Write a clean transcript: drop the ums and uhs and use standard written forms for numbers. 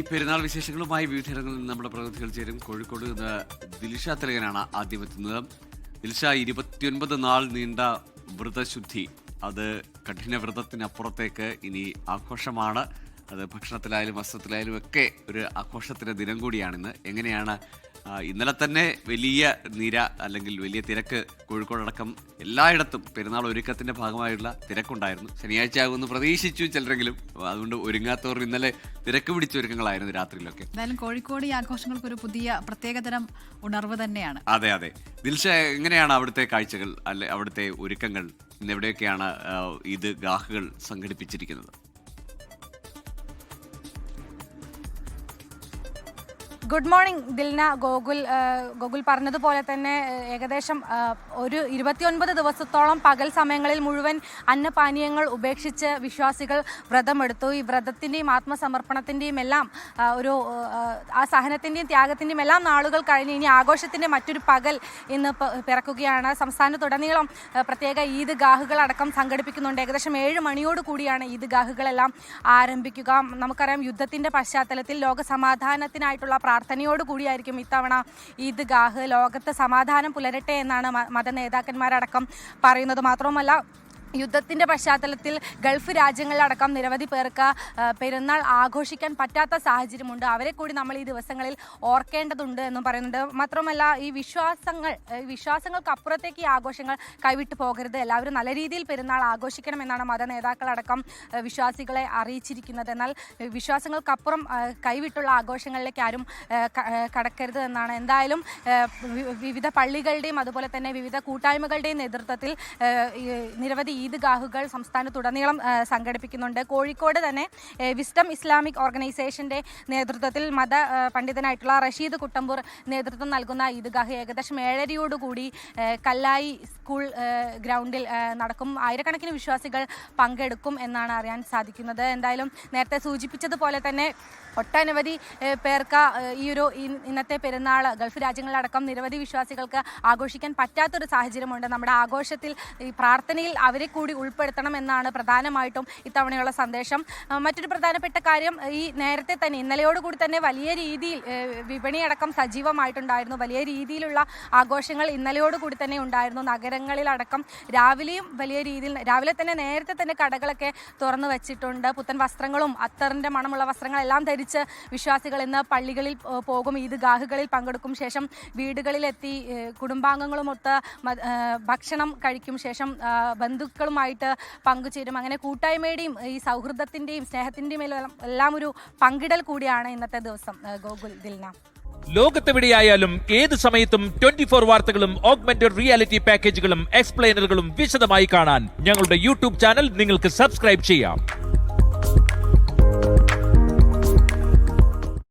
ഈ പെരുന്നാൾ വിശേഷങ്ങളുമായി വിവിധയിടങ്ങളിൽ നിന്ന് നമ്മുടെ പ്രതിനിധികൾ ചേരും. കോഴിക്കോട് നിന്ന് ദിൽഷ തിലകനാണ് ആദ്യം എത്തുന്നത്. ദിൽഷ, 29 നാൾ നീണ്ട വ്രതശുദ്ധി, അത് കഠിന വ്രതത്തിനപ്പുറത്തേക്ക് ഇനി ആഘോഷമാണ്. അത് ഭക്ഷണത്തിലായാലും വസ്ത്രത്തിലായാലും ഒക്കെ ഒരു ആഘോഷത്തിൻ്റെ ദിനം കൂടിയാണിന്ന്. എങ്ങനെയാണ് ഇന്നലെ തന്നെ വലിയ നിര അല്ലെങ്കിൽ വലിയ തിരക്ക് കോഴിക്കോടടക്കം എല്ലായിടത്തും പെരുന്നാൾ ഒരുക്കത്തിന്റെ ഭാഗമായുള്ള തിരക്കുണ്ടായിരുന്നു. ശനിയാഴ്ച ആകുമെന്ന് പ്രതീക്ഷിച്ചു ചിലരെങ്കിലും, അതുകൊണ്ട് ഒരുങ്ങാത്തവർ ഇന്നലെ തിരക്ക് പിടിച്ച ഒരുക്കങ്ങളായിരുന്നു രാത്രിയിലൊക്കെ. എന്തായാലും കോഴിക്കോട് ഈ ആഘോഷങ്ങൾക്ക് ഒരു പുതിയ പ്രത്യേകതരം ഉണർവ് തന്നെയാണ്. അതെ അതെ. ദിൽഷ, എങ്ങനെയാണ് അവിടുത്തെ കാഴ്ചകൾ, അല്ലെ അവിടുത്തെ ഒരുക്കങ്ങൾ? ഇന്ന് എവിടെയൊക്കെയാണ് ഈദ് ഗാഹുകൾ സംഘടിപ്പിച്ചിരിക്കുന്നത്? Good morning Dilna. ഗോകുൽ പറഞ്ഞതുപോലെ തന്നെ ഏകദേശം ഒരു 29 ദിവസത്തോളം പകൽ സമയങ്ങളിൽ മുഴുവൻ അന്നപാനീയങ്ങൾ ഉപേക്ഷിച്ച് വിശ്വാസികൾ വ്രതമെടുത്തു. ഈ വ്രതത്തിൻ്റെയും ആത്മസമർപ്പണത്തിൻ്റെയും എല്ലാം ഒരു ആ സഹനത്തിൻ്റെയും ത്യാഗത്തിൻ്റെയും എല്ലാം നാളുകൾ കഴിഞ്ഞ് ഇനി ആഘോഷത്തിൻ്റെ മറ്റൊരു പകൽ ഇന്ന് പിറക്കുകയാണ്. സംസ്ഥാനത്തുടനീളം പ്രത്യേക ഈദ് ഗാഹുകളടക്കം സംഘടിപ്പിക്കുന്നുണ്ട്. ഏകദേശം 7 മണിയോട് കൂടിയാണ് ഈദ് ഗാഹുകളെല്ലാം ആരംഭിക്കുക. നമുക്കറിയാം, യുദ്ധത്തിൻ്റെ പശ്ചാത്തലത്തിൽ ലോക സമാധാനത്തിനായിട്ടുള്ള പ്രാർത്ഥനയോട് കൂടിയായിരിക്കും ഇത്തവണ ഈദ് ഗാഹ്. ലോകത്ത് സമാധാനം പുലരട്ടെ എന്നാണ് മത നേതാക്കന്മാരടക്കം പറയുന്നത്. മാത്രവുമല്ല, യുദ്ധത്തിൻ്റെ പശ്ചാത്തലത്തിൽ ഗൾഫ് രാജ്യങ്ങളിലടക്കം നിരവധി പേർക്ക് പെരുന്നാൾ ആഘോഷിക്കാൻ പറ്റാത്ത സാഹചര്യമുണ്ട്. അവരെ കൂടി നമ്മൾ ഈ ദിവസങ്ങളിൽ ഓർക്കേണ്ടതുണ്ട് എന്നും പറയുന്നുണ്ട്. മാത്രമല്ല, ഈ വിശ്വാസങ്ങൾക്കപ്പുറത്തേക്ക് ഈ ആഘോഷങ്ങൾ കൈവിട്ടു പോകരുത്, എല്ലാവരും നല്ല രീതിയിൽ പെരുന്നാൾ ആഘോഷിക്കണമെന്നാണ് മത നേതാക്കളടക്കം വിശ്വാസികളെ അറിയിച്ചിരിക്കുന്നത്. എന്നാൽ വിശ്വാസങ്ങൾക്കപ്പുറം കൈവിട്ടുള്ള ആഘോഷങ്ങളിലേക്ക് ആരും കടക്കരുത് എന്നാണ്. എന്തായാലും വിവിധ പള്ളികളുടെയും അതുപോലെ തന്നെ വിവിധ കൂട്ടായ്മകളുടെയും നേതൃത്വത്തിൽ നിരവധി ഈദ് ഗാഹുകൾ സംസ്ഥാനത്തുടനീളം സംഘടിപ്പിക്കുന്നുണ്ട്. കോഴിക്കോട് തന്നെ വിസ്ഡം ഇസ്ലാമിക് ഓർഗനൈസേഷൻ്റെ നേതൃത്വത്തിൽ മത പണ്ഡിതനായിട്ടുള്ള റഷീദ് കുട്ടമ്പൂർ നേതൃത്വം നൽകുന്ന ഈദ് ഗാഹ് ഏകദേശം 7:30 കല്ലായി സ്കൂൾ ഗ്രൗണ്ടിൽ നടക്കും. ആയിരക്കണക്കിന് വിശ്വാസികൾ പങ്കെടുക്കും എന്നാണ് അറിയാൻ സാധിക്കുന്നത്. എന്തായാലും നേരത്തെ സൂചിപ്പിച്ചതുപോലെ തന്നെ ഒട്ടനവധി പേർക്ക് ഇന്നത്തെ പെരുന്നാൾ ഗൾഫ് രാജ്യങ്ങളിലടക്കം നിരവധി വിശ്വാസികൾക്ക് ആഘോഷിക്കാൻ പറ്റാത്തൊരു സാഹചര്യമുണ്ട്. നമ്മുടെ ആഘോഷത്തിൽ ഈ പ്രാർത്ഥനയിൽ അവരെ കൂടി ഉൾപ്പെടുത്തണം എന്നാണ് പ്രധാനമായിട്ടും ഇത്തവണയുള്ള സന്ദേശം. മറ്റൊരു പ്രധാനപ്പെട്ട കാര്യം, ഈ നേരത്തെ തന്നെ ഇന്നലെയോടുകൂടി തന്നെ വലിയ രീതിയിൽ വിപണിയടക്കം സജീവമായിട്ടുണ്ടായിരുന്നു. വലിയ രീതിയിലുള്ള ആഘോഷങ്ങൾ ഇന്നലെയോടുകൂടി തന്നെ ഉണ്ടായിരുന്നു. നഗരങ്ങളിലടക്കം രാവിലെ തന്നെ നേരത്തെ തന്നെ കടകളൊക്കെ തുറന്നു വെച്ചിട്ടുണ്ട്. പുത്തൻ വസ്ത്രങ്ങളും അത്തറിൻ്റെ മണമുള്ള വസ്ത്രങ്ങളെല്ലാം ധരിച്ച് വിശ്വാസികൾ ഇന്ന് പള്ളികളിൽ പോകും, ഈദ് ഗാഹുകളിൽ പങ്കെടുക്കും. ശേഷം വീടുകളിലെത്തി കുടുംബാംഗങ്ങളുമൊത്ത് ഭക്ഷണം കഴിക്കും. ശേഷം ബന്ധുക്കളുമായിട്ട് പങ്കുചേരും. അങ്ങനെ കൂട്ടായ്മയുടെയും ഈ സൗഹൃദത്തിൻ്റെയും സ്നേഹത്തിൻ്റെയും എല്ലാം ഒരു പങ്കിടൽ കൂടിയാണ് ഇന്നത്തെ ദിവസം. ഗോകുൽ, ദിൽന. ലോകത്തെവിടെയായാലും ഏത് സമയത്തും 24 വാർത്തകളും ഓഗ്മെന്റഡ് റിയാലിറ്റി പാക്കേജുകളും എക്സ്പ്ലെയിനറുകളും വിശദമായി കാണാൻ ഞങ്ങളുടെ യൂട്യൂബ് ചാനൽ നിങ്ങൾക്ക് സബ്സ്ക്രൈബ് ചെയ്യാം.